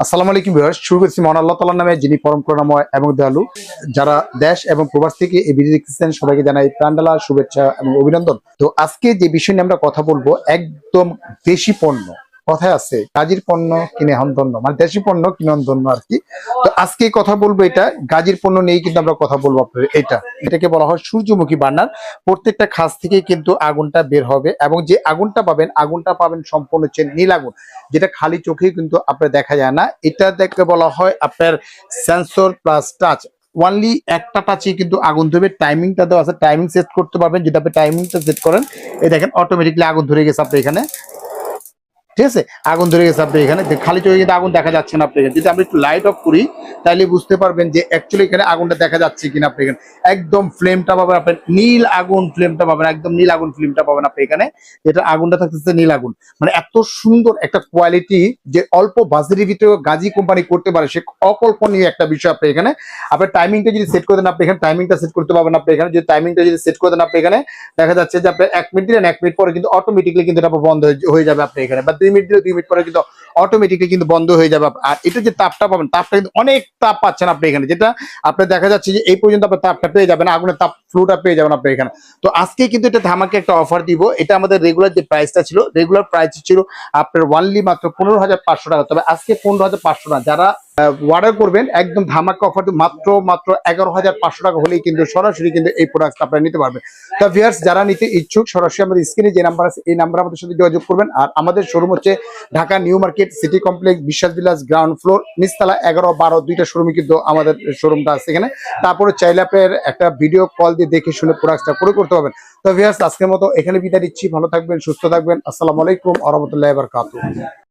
আসসালামু আলাইকুম ভিউয়ার্স, শুরু করছি মহান আল্লাহ তাআলার নামে, যিনি পরম করুণাময় এবং দয়ালু। যারা দেশ এবং প্রবাস থেকে এই ভিডিও দেখতেছেন সবাইকে জানাই প্রাণঢালা শুভেচ্ছা এবং অভিনন্দন। তো আজকে যে বিষয় নিয়ে আমরা কথা বলবো, একদম দেশি পণ্য। কথায় আছে গাজীর পণ্য কিনে হন ধন্য, মানে দেশি পণ্য কিনে হন ধন্য আর কি। তো আজকে কথা বলবো এটা গাজীর পণ্য নিয়ে, কিন্তু আমরা কথা বলবো আপনার এটাকে বলা হয় সূর্যমুখী বার্নার। প্রত্যেকটা খাস থেকে কিন্তু আগুনটা বের হবে, এবং যে আগুনটা পাবেন সম্পূর্ণ হচ্ছে নীল আগুন, যেটা খালি চোখেই কিন্তু আপনার দেখা যায় না। এটা দেখতে বলা হয় আপনার সেন্সর প্লাস টাচ। ওনলি একটা টাচে কিন্তু আগুন ধরবে। টাইমিংটা দেওয়া আছে, টাইমিং সেট করতে পারবেন। যদি আপনি টাইমিংটা সেট করেন, এই দেখেন অটোমেটিকলি আগুন ধরে গেছে আপনার এখানে। ঠিক আছে, আগুন ধরে গেছে আপনি এখানে খালি চোখে কিন্তু আগুন দেখা যাচ্ছে না আপনি এখানে। যদি আমরা একটু লাইট অফ করি তাহলে বুঝতে পারবেন যে অ্যাকচুয়ালি এখানে আগুনটা দেখা যাচ্ছে কিনা। আপনি এখানে একদম ফ্লেমটা পাবেন, আপনি নীল আগুন ফ্লেমটা পাবেন, একদম নীল আগুন ফ্লেমটা পাবেন আপনি এখানে। যেটা আগুনটা থাকতেছে নীল আগুন, মানে এত সুন্দর একটা কোয়ালিটি যে অল্প বাজেটের ভিতরে গাজী কোম্পানি করতে পারে, সে অকল্পনীয় একটা বিষয়। আপনি এখানে আপনার টাইমিংটা যদি সেট করে দেন, আপনি এখানে টাইমিংটা সেট করতে পারবেন। আপনি এখানে যদি টাইমিংটা যদি সেট করে দেন, আপনি এখানে দেখা যাচ্ছে যে আপনি 1 মিনিট দিলেন, 1 মিনিট পরে কিন্তু অটোমেটিকলি কিন্তু এটা বন্ধ হয়ে যাবে আপনি এখানে, বা 2 মিনিট দিলে 2 মিনিট পরে কিন্তু অটোমেটিকলি কিন্তু বন্ধ হয়ে যাবে। আর এটা যে তাপটা পাবেন, তাপটা কিন্তু অনেক তাপ পাচ্ছেন আপনি এখানে, যেটা আপনি দেখা যাচ্ছে যে এই পর্যন্ত আপনি তাপটা পেয়ে যাবেন, আগুনের তাপ ফ্লোটা পেয়ে যাবেন আপনি এখানে। তো আজকে কিন্তু এটা ধামাকে একটা অফার দিব। এটা আমাদের রেগুলার যে প্রাইসটা ছিল, রেগুলার প্রাইস ছিল আপনার ওয়ানলি মাত্র 15,500 টাকা। তবে আজকে 15,500 টাকা যারা অর্ডার করবেন, একদম ধামাকা অফার মাত্র 11,500 টাকা হলেই কিন্তু সরাসরি কিন্তু এই প্রোডাক্ট আপনারা নিতে পারবেন। তো ভিউয়ার্স, যারা নিতে ইচ্ছুক সরাসরি আমাদের স্ক্রিনে যে নাম্বার আছে এই নাম্বার আমাদের সাথে যোগাযোগ করবেন। আর আমাদের শোরুম হচ্ছে Dhaka new market city complex, বিশ্বাস ভিলাস, গ্রাউন্ড ফ্লোর, নিচতলা 11-12 দুইটা শোরুমে কিন্তু আমাদের শোরুমটা আছে এখানে। তারপরে চাইলে আপনার একটা ভিডিও কল দিয়ে দেখে শুনে প্রোডাক্টটা ক্রয় করতে পারবেন। তো ভিউয়ার্স, আজকের মতো এখানে বিদায় দিচ্ছি। ভালো থাকবেন, সুস্থ থাকবেন। আসসালামু আলাইকুম ওয়া রাহমাতুল্লাহি ওয়া বারাকাতুহু।